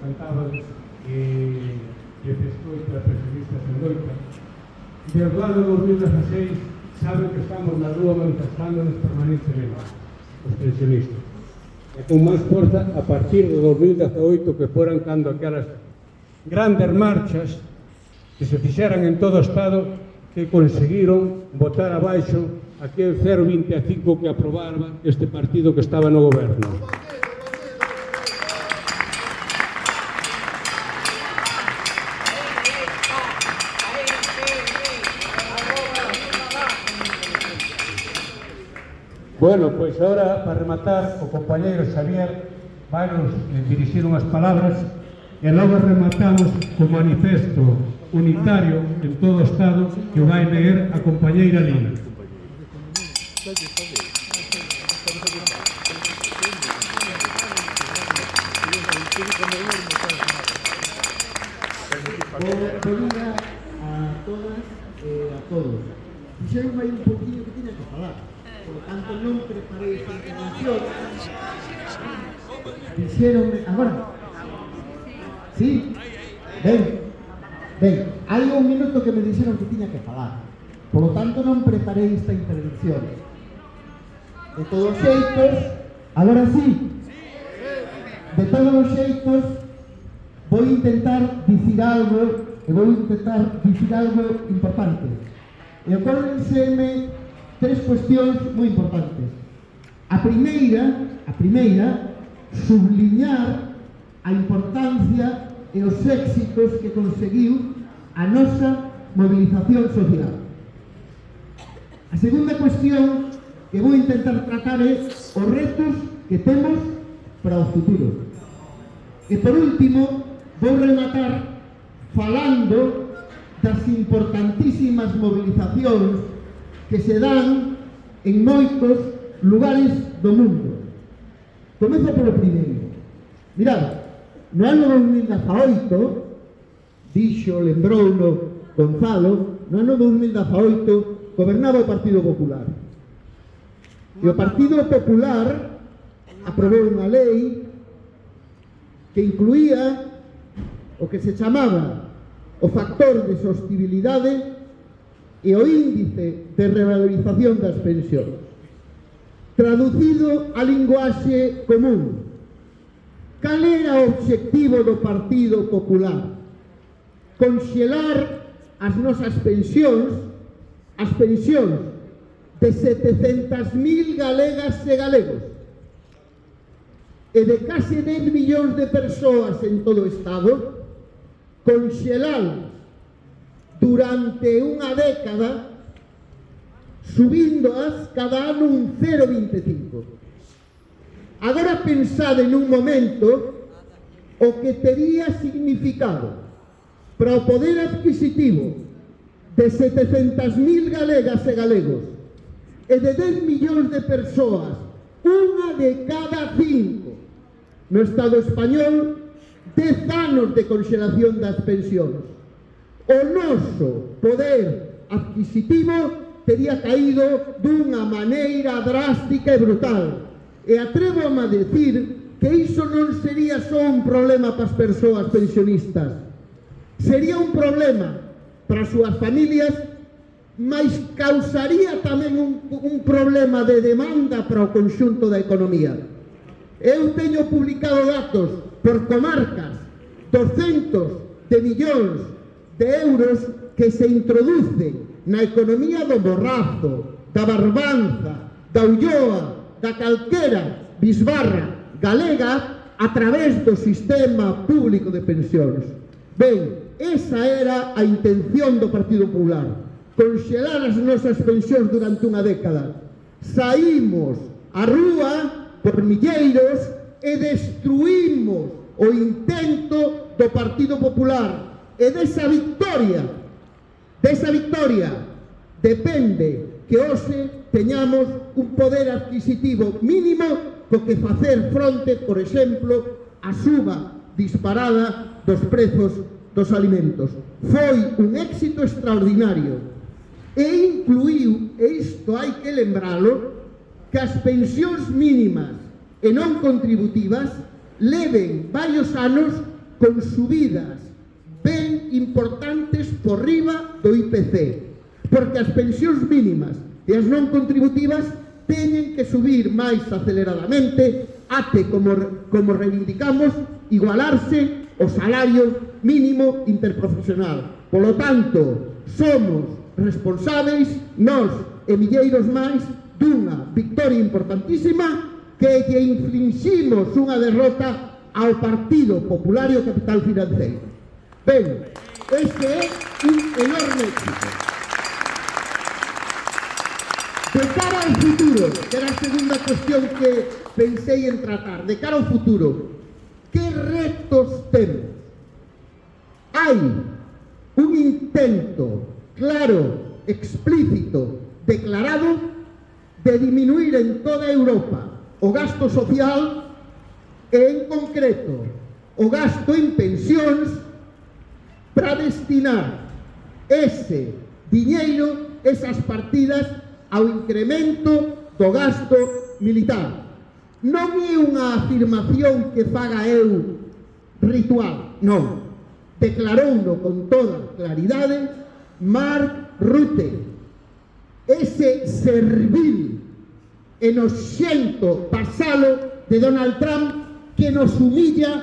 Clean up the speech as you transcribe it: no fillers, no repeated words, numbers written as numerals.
cantábamos que 18 pensionistas en loita. Desde o ano 2016 saben que estamos na rúa manifestándonos permanentemente os pensionistas. E con máis forza a partir de 2018 que foran cando aquelas grandes marchas que se fixeran en todo o Estado que conseguiron botar abaixo aquel 0,25 que aprobaba este partido que estaba no goberno. Bueno, pois agora, para rematar, o compañeiro Xavier vai nos dirixir unhas palabras e logo rematamos co manifesto unitario en todo o Estado que o vai ler a compañeira Lina. Bo día a todas e a todos. Dixeron aí un poquinho que tiña que falar. Por lo tanto, non preparei esta intervención. Dixeronme... Agora? Sí? Ben, hai un minuto que me dixeron que tiña que falar. Por lo tanto, non preparei esta intervención. De todos os xeitos, agora sí. De todos os xeitos, vou intentar dicir algo importante. E ocórrenseme tres cuestións moi importantes. A primeira, subliñar a importancia e os éxitos que conseguiu a nosa movilización social. A segunda cuestión que vou intentar tratar é os retos que temos para o futuro. E por último, vou rematar falando das importantísimas movilizacións que se dan en moitos lugares do mundo. Comezo polo primeiro. Mirad, no ano 2018, lembrouno Gonzalo, no ano 2018 gobernaba o Partido Popular. E o Partido Popular aprobou unha lei que incluía o que se chamaba o factor de sostibilidade e o índice de revalorización das pensións. Traducido a linguaxe común, cal era o obxectivo do Partido Popular? Conxelar as nosas pensións, as pensións de 700.000 galegas e galegos e de case 10 millóns de persoas en todo o Estado, conxelalas durante unha década, subíndoas cada ano un 0,25. Agora pensade nun momento o que tería significado para o poder adquisitivo de 700.000 galegas e galegos e de 10 millóns de persoas, unha de cada 5 no Estado español, 10 anos de conxelación das pensións. O noso poder adquisitivo tería caído dunha maneira drástica e brutal. E atrévome a decir que iso non sería só un problema para as persoas pensionistas. Sería un problema para as súas familias, mas causaría tamén un problema de demanda para o conxunto da economía. Eu teño publicado datos por comarcas, 200 de millóns de euros que se introducen na economía do Borrazo, da Barbanza, da Ulloa, da calquera bisbarra galega a través do sistema público de pensións. Ben, esa era a intención do Partido Popular, conxelar as nosas pensións durante unha década. Saímos á rúa por milleiros e destruímos o intento do Partido Popular. E desa victoria depende que hoxe teñamos un poder adquisitivo mínimo co que facer fronte, por exemplo, a suba disparada dos prezos dos alimentos. Foi un éxito extraordinario e incluiu, e isto hai que lembralo, que as pensións mínimas e non contributivas leven varios anos con subidas ben importantes por riba do IPC, porque as pensións mínimas e as non contributivas teñen que subir máis aceleradamente até, como reivindicamos, igualarse o salario mínimo interprofesional. Polo tanto, somos responsáveis, nós e milleiros máis, dunha victoria importantísima que lle infligimos unha derrota ao Partido Popular e ao capital financeiro. Ben, este é un enorme éxito. De cara ao futuro, que era a segunda cuestión que pensei en tratar, de cara ao futuro, que retos temos? Hai un intento claro, explícito, declarado de disminuir en toda Europa o gasto social e, en concreto, o gasto en pensións para destinar ese diñeiro, esas partidas, ao incremento do gasto militar. Non é unha afirmación que faga eu ritual, non. Declarouno con toda claridade Mark Rutte, ese servil e noxento vasalo de Donald Trump que nos humilla